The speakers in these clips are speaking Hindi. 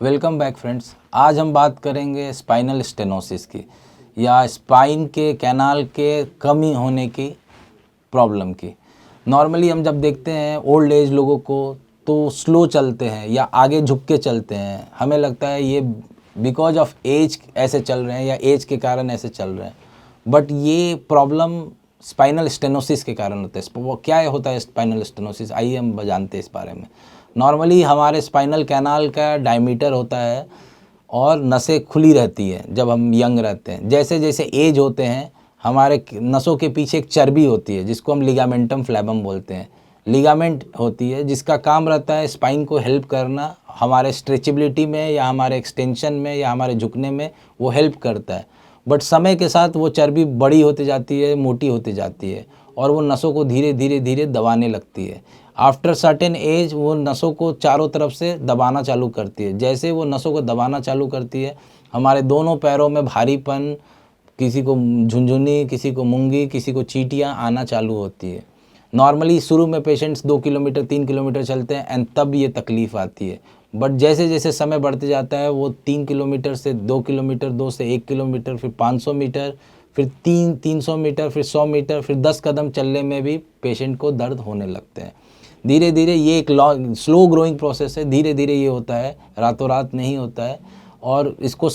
Welcome back friends. आज हम बात करेंगे स्पाइनल स्टेनोसिस की या स्पाइन के कैनाल के कमी होने की प्रॉब्लम की। नॉर्मली हम जब देखते हैं ओल्ड एज लोगों को तो स्लो चलते हैं या आगे झुक के चलते हैं। हमें लगता है ये बिकॉज ऑफ एज ऐसे चल रहे हैं या एज के कारण ऐसे चल रहे हैं, बट ये प्रॉब्लम स्पाइनल स्टेनोसिस के कारण होता है। वो क्या होता है स्पाइनल स्टेनोसिस, आइए हम जानते हैं इस बारे में। नॉर्मली हमारे स्पाइनल कैनाल का डायमीटर होता है और नसें खुली रहती हैं जब हम यंग रहते हैं। जैसे जैसे एज होते हैं हमारे नसों के पीछे एक चर्बी होती है जिसको हम लिगामेंटम फ्लैबम बोलते हैं। लिगामेंट होती है जिसका काम रहता है स्पाइन को हेल्प करना, हमारे स्ट्रेचेबिलिटी में या हमारे एक्सटेंशन में या हमारे झुकने में वो हेल्प करता है। बट समय के साथ वो चर्बी बड़ी होती जाती है, मोटी होती जाती है और वो नसों को धीरे धीरे धीरे दबाने लगती है। आफ्टर सर्टेन एज वो नसों को चारों तरफ से दबाना चालू करती है। जैसे वो नसों को दबाना चालू करती है हमारे दोनों पैरों में भारीपन, किसी को झुनझुनी, किसी को मूंगी, किसी को चींटियाँ आना चालू होती है। नॉर्मली शुरू में पेशेंट्स 2 किलोमीटर 3 किलोमीटर चलते हैं एंड तब ये तकलीफ़ आती है। बट जैसे जैसे समय बढ़ते जाता है वो 3 किलोमीटर से 2 किलोमीटर, 2 से 1 किलोमीटर, फिर 500 मीटर, फिर 300 मीटर, फिर 100 मीटर, फिर 10 कदम चलने में भी पेशेंट को दर्द होने लगते हैं। धीरे धीरे ये एक स्लो ग्रोइंग प्रोसेस है। धीरे धीरे ये होता है, रातों रात नहीं होता है और इसको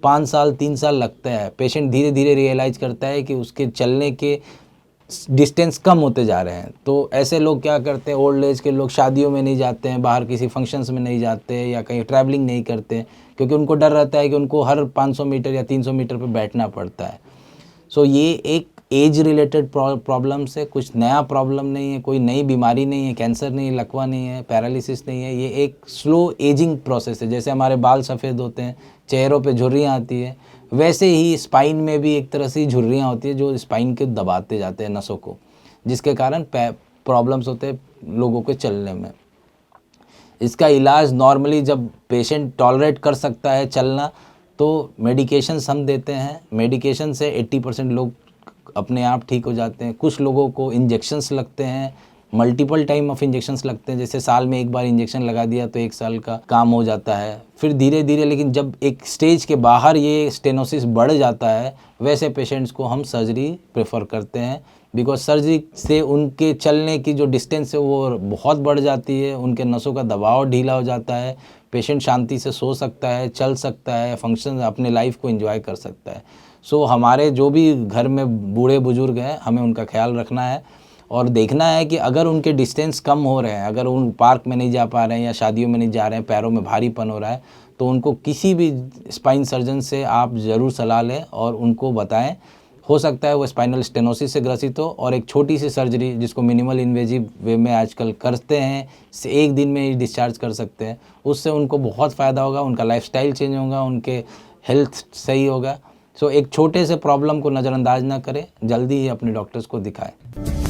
5 साल 3 साल लगता है। पेशेंट धीरे धीरे रियलाइज़ करता है कि उसके चलने के डिस्टेंस कम होते जा रहे हैं। तो ऐसे लोग क्या करते हैं, ओल्ड एज के लोग शादियों में नहीं जाते हैं, बाहर किसी फंक्शंस में नहीं जाते हैं या कहीं ट्रैवलिंग नहीं करते, क्योंकि उनको डर रहता है कि उनको हर 500 मीटर या 300 मीटर पर बैठना पड़ता है। सो ये एक एज रिलेटेड प्रॉब्लम से, कुछ नया प्रॉब्लम नहीं है, कोई नई बीमारी नहीं है, कैंसर नहीं है, लकवा नहीं है, पैरालिसिस नहीं है। ये एक स्लो एजिंग प्रोसेस है। जैसे हमारे बाल सफ़ेद होते हैं, चेहरों पे झुर्रियाँ आती है, वैसे ही स्पाइन में भी एक तरह से झुर्रियाँ होती है जो स्पाइन के दबाते जाते हैं नसों को, जिसके कारण प्रॉब्लम्स होते हैं लोगों के चलने में। इसका इलाज नॉर्मली जब पेशेंट टॉलरेट कर सकता है चलना तो मेडिकेशंस हम देते हैं। मेडिकेशन से 80% लोग अपने आप ठीक हो जाते हैं। कुछ लोगों को इंजेक्शंस लगते हैं, मल्टीपल टाइम ऑफ इंजेक्शंस लगते हैं। जैसे साल में एक बार इंजेक्शन लगा दिया तो 1 साल का काम हो जाता है। फिर धीरे धीरे, लेकिन जब एक स्टेज के बाहर ये स्टेनोसिस बढ़ जाता है वैसे पेशेंट्स को हम सर्जरी प्रेफर करते हैं, बिकॉज सर्जरी से उनके चलने की जो डिस्टेंस है वो बहुत बढ़ जाती है, उनके नसों का दबाव ढीला हो जाता है, पेशेंट शांति से सो सकता है, चल सकता है, फंक्शन अपने लाइफ को एंजॉय कर सकता है। सो हमारे जो भी घर में बूढ़े बुजुर्ग हैं हमें उनका ख्याल रखना है और देखना है कि अगर उनके डिस्टेंस कम हो रहे हैं, अगर उन पार्क में नहीं जा पा रहे हैं या शादियों में नहीं जा रहे हैं, पैरों में भारीपन हो रहा है, तो उनको किसी भी स्पाइन सर्जन से आप ज़रूर सलाह लें और उनको बताएं। हो सकता है वो स्पाइनल स्टेनोसिस से ग्रसित हो और एक छोटी सी सर्जरी जिसको मिनिमल इन्वेजिव वे में आजकल करते हैं, से 1 दिन में ही डिस्चार्ज कर सकते हैं, उससे उनको बहुत फ़ायदा होगा, उनका लाइफस्टाइल चेंज होगा, उनके हेल्थ सही होगा। सो एक छोटे से प्रॉब्लम को नज़रअंदाज ना करें, जल्दी ही अपने डॉक्टर्स को दिखाएं।